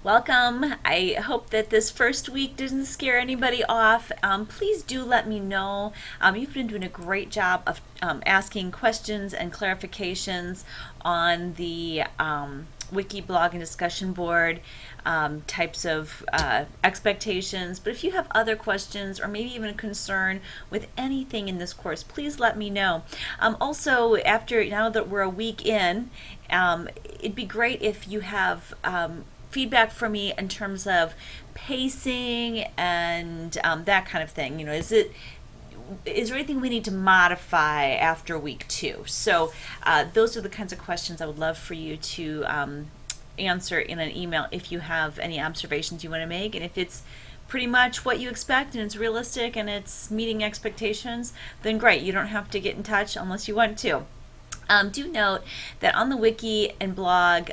Welcome. I hope that this first week didn't scare anybody off. Please do let me know. You've been doing a great job of asking questions and clarifications on the wiki blog and discussion board types of expectations. But if you have other questions or maybe even a concern with anything in this course, please let me know. Also, now that we're a week in, it'd be great if you have feedback for me in terms of pacing and that kind of thing. Is there anything we need to modify after week 2? So those are the kinds of questions I would love for you to answer in an email if you have any observations you want to make. And if it's pretty much what you expect and it's realistic and it's meeting expectations, then great. You don't have to get in touch unless you want to. Do note that on the wiki and blog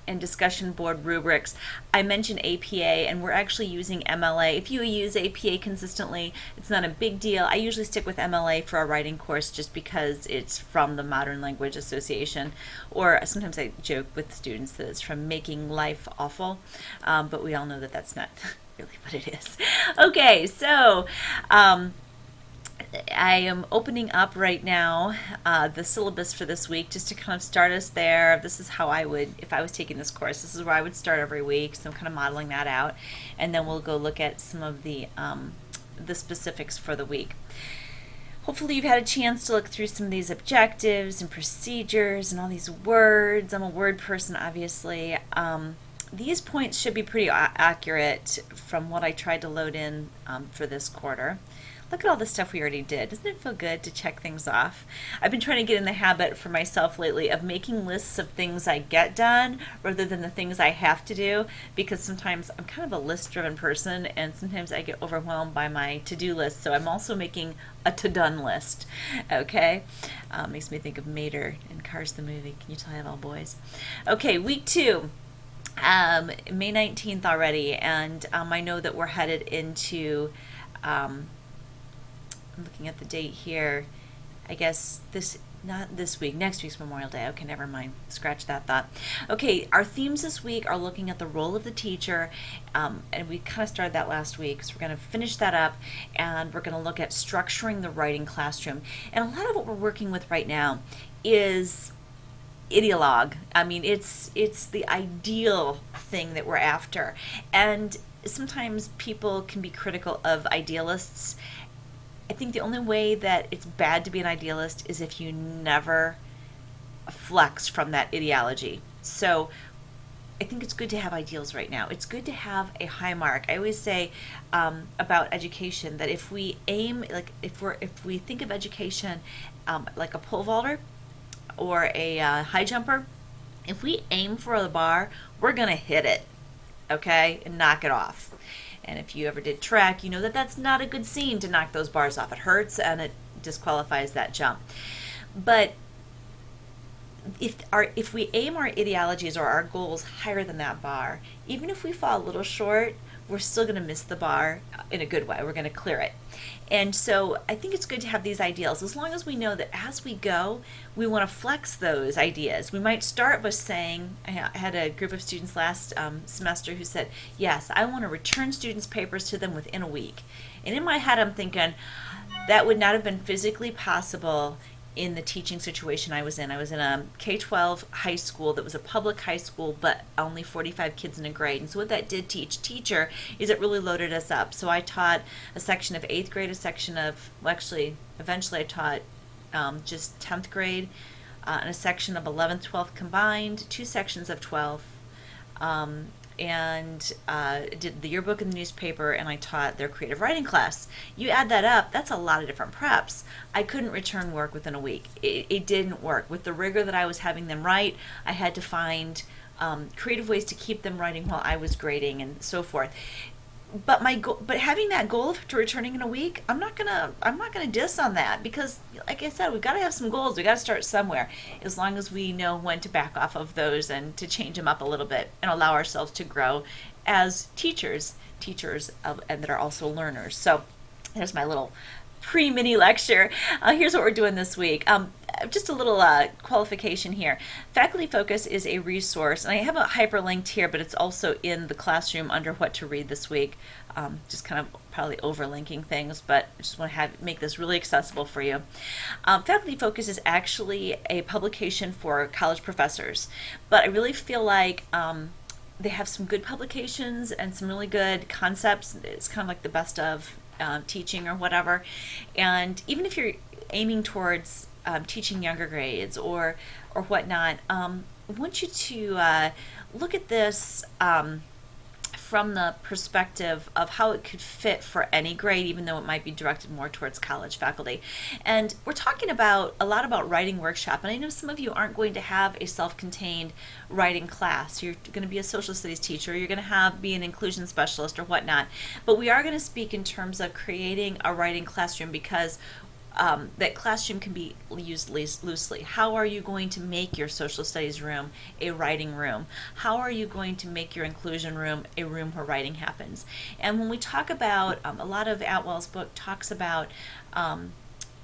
and discussion board rubrics, I mentioned APA, and we're actually using MLA. If you use APA consistently, it's not a big deal. I usually stick with MLA for a writing course just because it's from the Modern Language Association, or sometimes I joke with students that it's from Making Life Awful, but we all know that that's not really what it is. Okay, so I am opening up right now the syllabus for this week just to kind of start us there. This is how I would, if I was taking this course, this is where I would start every week. So I'm kind of modeling that out. And then we'll go look at some of the specifics for the week. Hopefully you've had a chance to look through some of these objectives and procedures and all these words. I'm a word person, obviously. These points should be pretty accurate from what I tried to load in for this quarter. Look at all the stuff we already did. Doesn't it feel good to check things off? I've been trying to get in the habit for myself lately of making lists of things I get done rather than the things I have to do, because sometimes I'm kind of a list-driven person and sometimes I get overwhelmed by my to-do list. So I'm also making a to-done list, okay? Makes me think of Mater in Cars the movie. Can you tell I have all boys? Okay, week 2. May 19th already, and I know that we're headed into I'm looking at the date here. I guess not this week, next week's Memorial Day. Okay, never mind. Scratch that thought. Okay, our themes this week are looking at the role of the teacher, and we kind of started that last week, so we're going to finish that up, and we're going to look at structuring the writing classroom. And a lot of what we're working with right now is ideologue. I mean, it's the ideal thing that we're after. And sometimes people can be critical of idealists. I think the only way that it's bad to be an idealist is if you never flex from that ideology. So I think it's good to have ideals right now. It's good to have a high mark. I always say about education that if we aim, like if we think of education like a pole vaulter or a high jumper, if we aim for the bar, we're gonna hit it, okay, and knock it off. And if you ever did track, you know that that's not a good scene to knock those bars off. It hurts and it disqualifies that jump. But if we aim our ideologies or our goals higher than that bar, even if we fall a little short, we're still going to miss the bar in a good way. We're going to clear it. And so I think it's good to have these ideals, as long as we know that as we go, we want to flex those ideas. We might start by saying, I had a group of students last semester who said, yes, I want to return students' papers to them within a week. And in my head, I'm thinking, that would not have been physically possible in the teaching situation I was in. I was in a K-12 high school that was a public high school, but only 45 kids in a grade. And so what that did to each teacher is it really loaded us up. So I taught a section of 8th grade, a section of, well, actually, eventually I taught just 10th grade, and a section of 11th, 12th combined, 2 sections of 12th, and did the yearbook in the newspaper, and I taught their creative writing class. You add that up, that's a lot of different preps. I couldn't return work within a week. It didn't work. With the rigor that I was having them write, I had to find creative ways to keep them writing while I was grading and so forth. But but having that goal to returning in a week, I'm not gonna diss on that, because, like I said, we've got to have some goals. We got to start somewhere. As long as we know when to back off of those and to change them up a little bit and allow ourselves to grow as teachers, and that are also learners. So there's my little pre-mini lecture. Here's what we're doing this week. Just a little qualification here. Faculty Focus is a resource, and I have a hyperlinked here, but it's also in the classroom under what to read this week. Just kind of probably overlinking things, but I just want to make this really accessible for you. Faculty Focus is actually a publication for college professors, but I really feel like they have some good publications and some really good concepts. It's kind of like the best of teaching or whatever. And even if you're aiming towards teaching younger grades or whatnot, I want you to look at this from the perspective of how it could fit for any grade, even though it might be directed more towards college faculty. And we're talking about a lot about writing workshop, and I know some of you aren't going to have a self-contained writing class. You're going to be a social studies teacher, you're going to be an inclusion specialist or whatnot, but we are going to speak in terms of creating a writing classroom, because that classroom can be used loosely. How are you going to make your social studies room a writing room? How are you going to make your inclusion room a room where writing happens? And when we talk about, a lot of Atwell's book talks about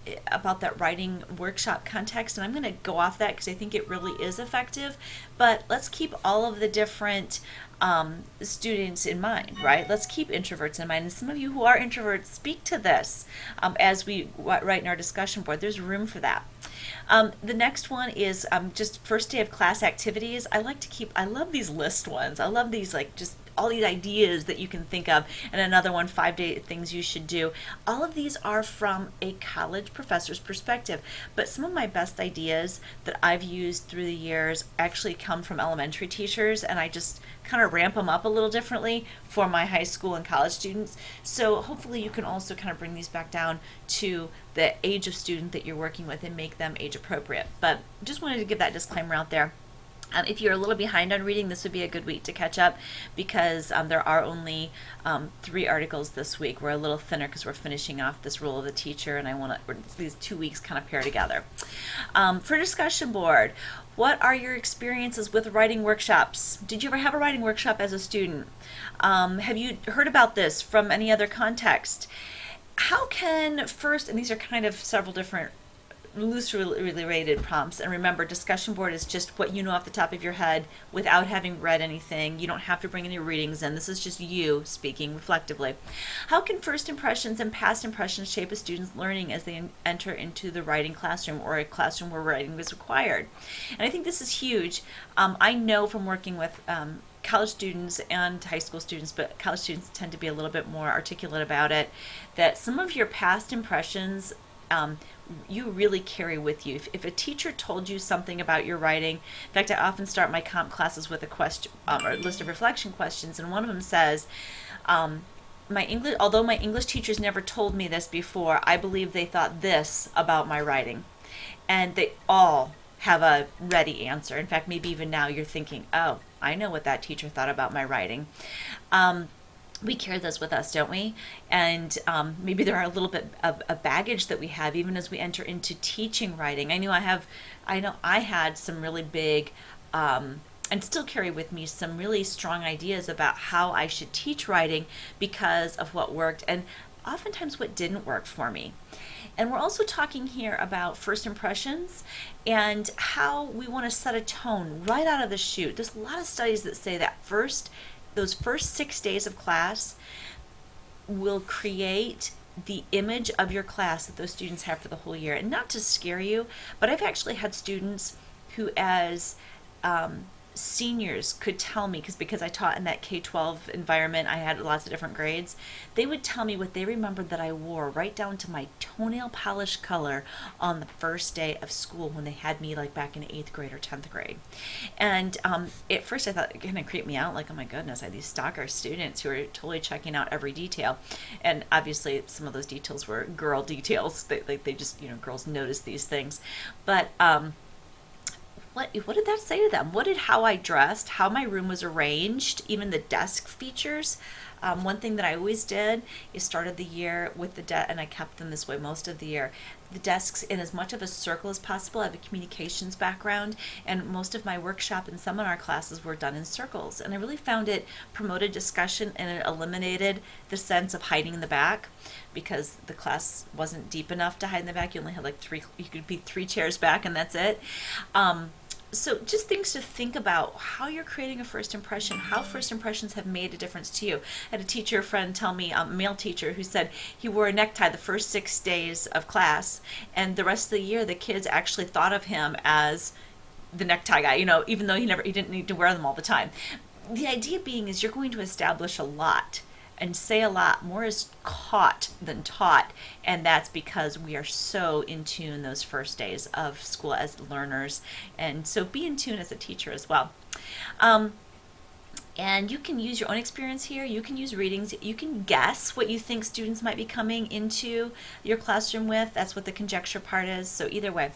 that writing workshop context, and I'm going to go off that because I think it really is effective, but let's keep all of the different students in mind, right? Let's keep introverts in mind, and some of you who are introverts, speak to this as we write in our discussion board. There's room for that. The next one is just first day of class activities. I love these list ones. I love these, like, just all these ideas that you can think of. And another one, 5-day things you should do. All of these are from a college professor's perspective, but some of my best ideas that I've used through the years actually come from elementary teachers, and I just kind of ramp them up a little differently for my high school and college students. So hopefully you can also kind of bring these back down to the age of student that you're working with and make them age appropriate. But just wanted to give that disclaimer out there. If you're a little behind on reading, this would be a good week to catch up, because there are only 3 articles this week. We're a little thinner because we're finishing off this role of the teacher, and I want these 2 weeks kind of pair together. For discussion board, what are your experiences with writing workshops? Did you ever have a writing workshop as a student? Have you heard about this from any other context? How can first, and these are kind of several different loosely related prompts, and remember, discussion board is just what you know off the top of your head without having read anything. You don't have to bring any readings in. This is just you speaking reflectively. How can first impressions and past impressions shape a student's learning as they enter into the writing classroom, or a classroom where writing is required? And I think this is huge. I know from working with college students and high school students, but college students tend to be a little bit more articulate about it, that some of your past impressions you really carry with you. If a teacher told you something about your writing, in fact, I often start my comp classes with a question or a list of reflection questions, and one of them says, although my English teachers never told me this before, I believe they thought this about my writing. And they all have a ready answer. In fact, maybe even now you're thinking, oh, I know what that teacher thought about my writing. We carry those with us, don't we? And maybe there are a little bit of a baggage that we have even as we enter into teaching writing. I know I had some really big and still carry with me some really strong ideas about how I should teach writing because of what worked and oftentimes what didn't work for me. And we're also talking here about first impressions and how we want to set a tone right out of the chute. There's a lot of studies that say that those first 6 days of class will create the image of your class that those students have for the whole year. And not to scare you, but I've actually had students who, as seniors, could tell me, because I taught in that K-12 environment, I had lots of different grades, they would tell me what they remembered that I wore right down to my toenail polish color on the first day of school when they had me like back in 8th grade or 10th grade. And at first I thought it kind of creeped me out, like, oh my goodness, I had these stalker students who are totally checking out every detail. And obviously some of those details were girl details. They just, girls notice these things. But what did that say to them? How I dressed, how my room was arranged, even the desk features. One thing that I always did is started the year with and I kept them this way most of the year. the desks in as much of a circle as possible. I have a communications background, and most of my workshop and seminar classes were done in circles. And I really found it promoted discussion, and it eliminated the sense of hiding in the back, because the class wasn't deep enough to hide in the back. You only had like you could be 3 chairs back, and that's it. So just things to think about, how you're creating a first impression, how first impressions have made a difference to you. I had a teacher friend tell me, a male teacher, who said he wore a necktie the first 6 days of class, and the rest of the year the kids actually thought of him as the necktie guy, even though he didn't need to wear them all the time. The idea being is you're going to establish a lot and say a lot. More is caught than taught, and that's because we are so in tune those first days of school as learners, and so be in tune as a teacher as well. And you can use your own experience here. You can use readings. You can guess what you think students might be coming into your classroom with. That's what the conjecture part is. So either way.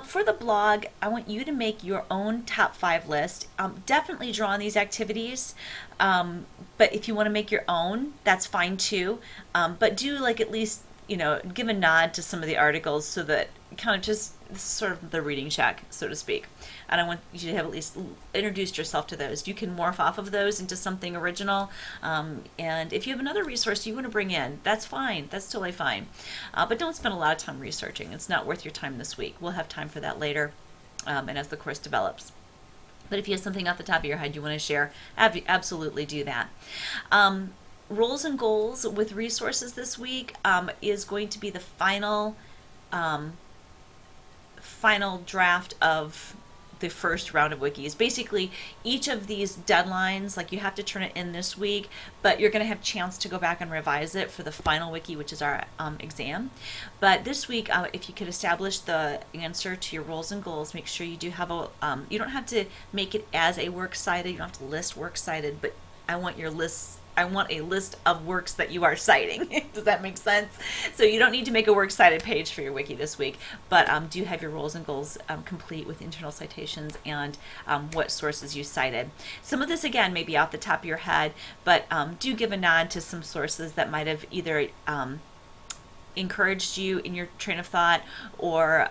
For the blog, I want you to make your own top 5 list. Definitely draw on these activities. But if you want to make your own, that's fine too. But do at least, give a nod to some of the articles, so that kind of just sort of the reading check, so to speak. And I want you to have at least introduced yourself to those. You can morph off of those into something original. And if you have another resource you want to bring in, that's fine. That's totally fine. But don't spend a lot of time researching. It's not worth your time this week. We'll have time for that later, and as the course develops. But if you have something off the top of your head you want to share, absolutely do that. Roles and goals with resources this week is going to be the final draft of the first round of wikis. Basically, each of these deadlines, you have to turn it in this week, but you're going to have a chance to go back and revise it for the final wiki, which is our exam. But this week, if you could establish the answer to your roles and goals, make sure you do have you don't have to make it as a works cited, you don't have to list works cited, but I want a list of works that you are citing. Does that make sense? So you don't need to make a works cited page for your wiki this week, but do have your roles and goals complete with internal citations and what sources you cited. Some of this, again, may be off the top of your head, but do give a nod to some sources that might have either encouraged you in your train of thought, or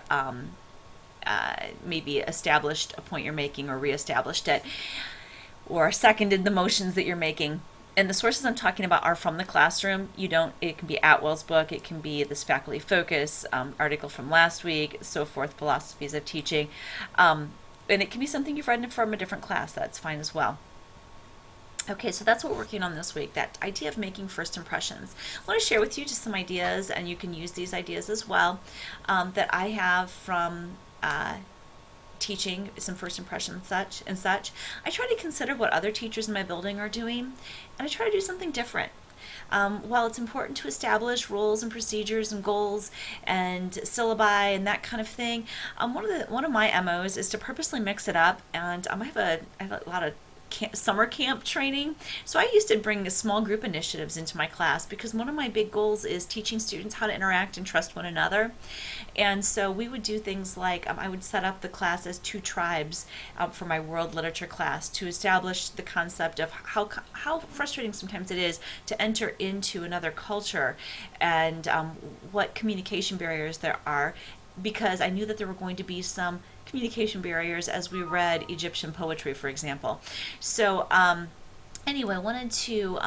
maybe established a point you're making, or reestablished it, or seconded the motions that you're making. And the sources I'm talking about are from the classroom. It can be Atwell's book, it can be this faculty focus article from last week, so forth, philosophies of teaching. And it can be something you've read from a different class. That's fine as well. Okay, so that's what we're working on this week, that idea of making first impressions. I want to share with you just some ideas, and you can use these ideas as well, that I have from teaching some first impressions such. I try to consider what other teachers in my building are doing, and I try to do something different. While it's important to establish rules and procedures and goals and syllabi and that kind of thing, one of my MOs is to purposely mix it up. And I have a lot of summer camp training. So I used to bring small group initiatives into my class, because one of my big goals is teaching students how to interact and trust one another. And so we would do things like, I would set up the class as 2 tribes for my world literature class, to establish the concept of how frustrating sometimes it is to enter into another culture, and what communication barriers there are, because I knew that there were going to be some communication barriers as we read Egyptian poetry, for example. So anyway, I wanted to,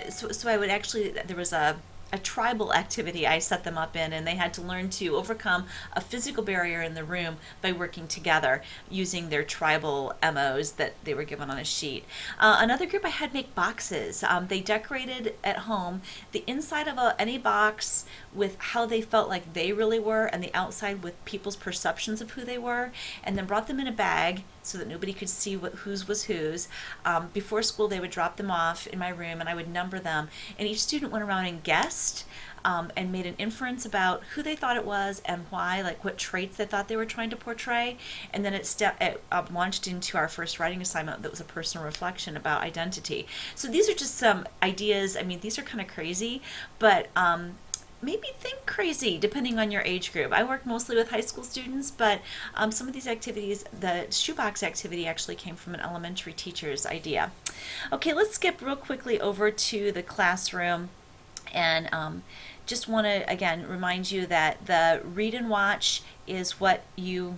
so I would actually, there was a tribal activity I set them up in, and they had to learn to overcome a physical barrier in the room by working together using their tribal MOs that they were given on a sheet. Another group I had make boxes. They decorated at home the inside of any box with how they felt like they really were, and the outside with people's perceptions of who they were, and then brought them in a bag so that nobody could see whose was whose. Before school, they would drop them off in my room, and I would number them, and each student went around and guessed and made an inference about who they thought it was and why, like what traits they thought they were trying to portray. And then it launched into our first writing assignment that was a personal reflection about identity. So these are just some ideas. I mean, these are kind of crazy, but maybe think crazy depending on your age group. I work mostly with high school students, but some of these activities, the shoebox activity actually came from an elementary teacher's idea. Okay, let's skip real quickly over to the classroom and just want to again remind you that the read and watch is what you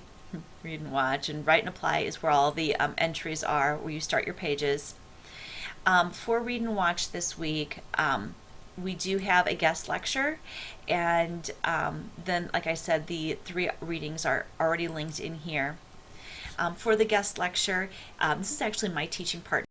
read and watch, and write and apply is where all the entries are, where you start your pages. For read and watch this week, we do have a guest lecture, and then, like I said, the 3 readings are already linked in here. For the guest lecture, this is actually my teaching partner